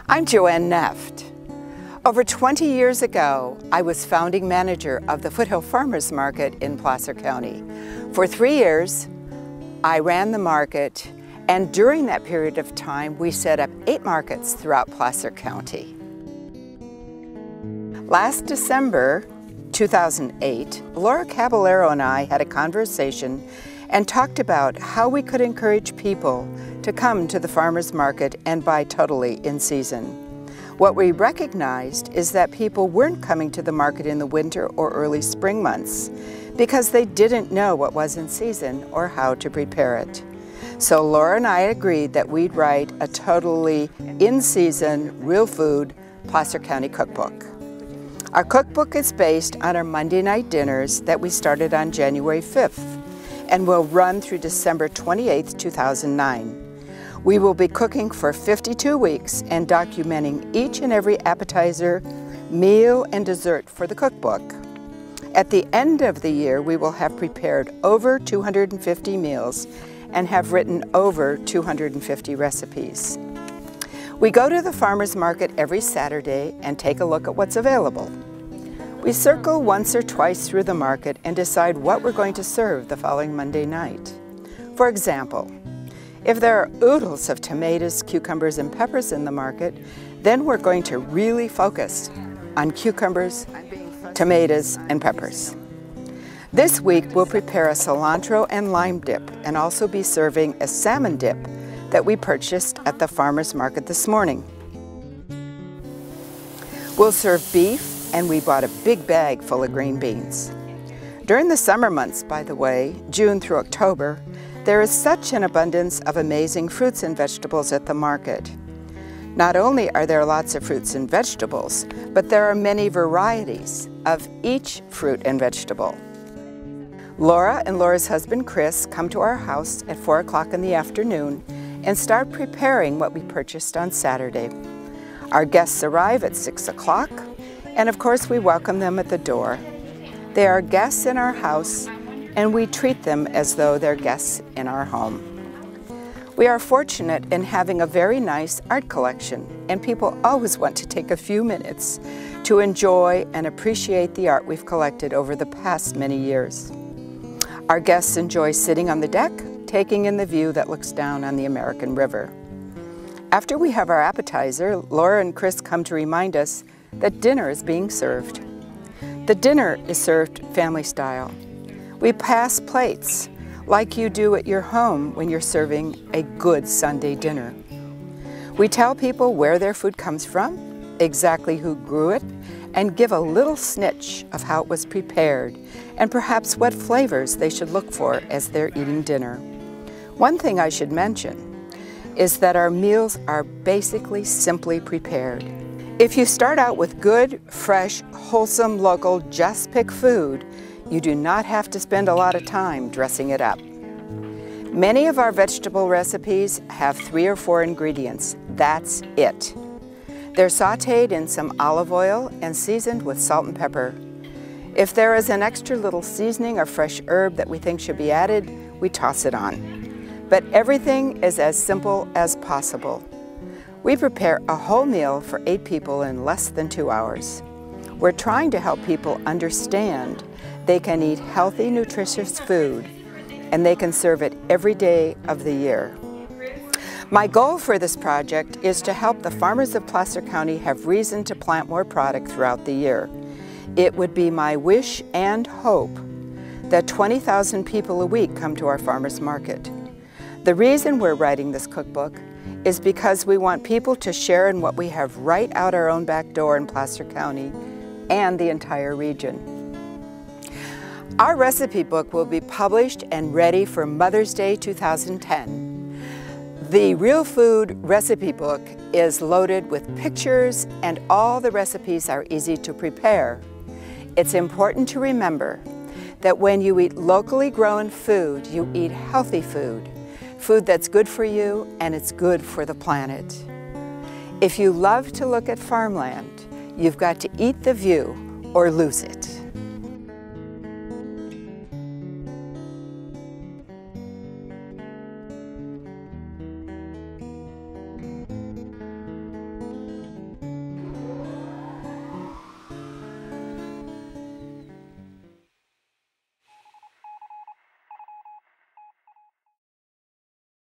I'm Joanne Neft. Over 20 years ago, I was founding manager of the Foothill Farmers Market in Placer County. For 3 years, I ran the market, and during that period of time, we set up 8 markets throughout Placer County. Last December 2008, Laura Caballero and I had a conversation and talked about how we could encourage people to come to the farmers market and buy totally in season. What we recognized is that people weren't coming to the market in the winter or early spring months because they didn't know what was in season or how to prepare it. So Laura and I agreed that we'd write a totally in-season, real food Placer County cookbook. Our cookbook is based on our Monday night dinners that we started on January 5th and will run through December 28th, 2009. We will be cooking for 52 weeks and documenting each and every appetizer, meal, and dessert for the cookbook. At the end of the year, we will have prepared over 250 meals and have written over 250 recipes. We go to the farmers market every Saturday and take a look at what's available. We circle once or twice through the market and decide what we're going to serve the following Monday night. For example, if there are oodles of tomatoes, cucumbers, and peppers in the market, then we're going to really focus on cucumbers, tomatoes, and peppers. This week, we'll prepare a cilantro and lime dip and also be serving a salmon dip that we purchased at the farmers market this morning. We'll serve beef, and we bought a big bag full of green beans. During the summer months, by the way, June through October, there is such an abundance of amazing fruits and vegetables at the market. Not only are there lots of fruits and vegetables, but there are many varieties of each fruit and vegetable. Laura and Laura's husband Chris come to our house at 4 o'clock in the afternoon and start preparing what we purchased on Saturday. Our guests arrive at 6 o'clock, and of course we welcome them at the door. They are guests in our house, and we treat them as though they're guests in our home. We are fortunate in having a very nice art collection, and people always want to take a few minutes to enjoy and appreciate the art we've collected over the past many years. Our guests enjoy sitting on the deck, taking in the view that looks down on the American River. After we have our appetizer, Laura and Chris come to remind us that dinner is being served. The dinner is served family style. We pass plates like you do at your home when you're serving a good Sunday dinner. We tell people where their food comes from, exactly who grew it, and give a little snitch of how it was prepared and perhaps what flavors they should look for as they're eating dinner. One thing I should mention is that our meals are basically simply prepared. If you start out with good, fresh, wholesome, local, just pick food, you do not have to spend a lot of time dressing it up. Many of our vegetable recipes have 3 or 4 ingredients. That's it. They're sautéed in some olive oil and seasoned with salt and pepper. If there is an extra little seasoning or fresh herb that we think should be added, we toss it on. But everything is as simple as possible. We prepare a whole meal for 8 people in less than 2 hours. We're trying to help people understand they can eat healthy, nutritious food, and they can serve it every day of the year. My goal for this project is to help the farmers of Placer County have reason to plant more product throughout the year. It would be my wish and hope that 20,000 people a week come to our farmers market. The reason we're writing this cookbook is because we want people to share in what we have right out our own back door in Placer County and the entire region. Our recipe book will be published and ready for Mother's Day 2010. The Real Food Recipe Book is loaded with pictures, and all the recipes are easy to prepare. It's important to remember that when you eat locally grown food, you eat healthy food, food that's good for you and it's good for the planet. If you love to look at farmland, you've got to eat the view or lose it.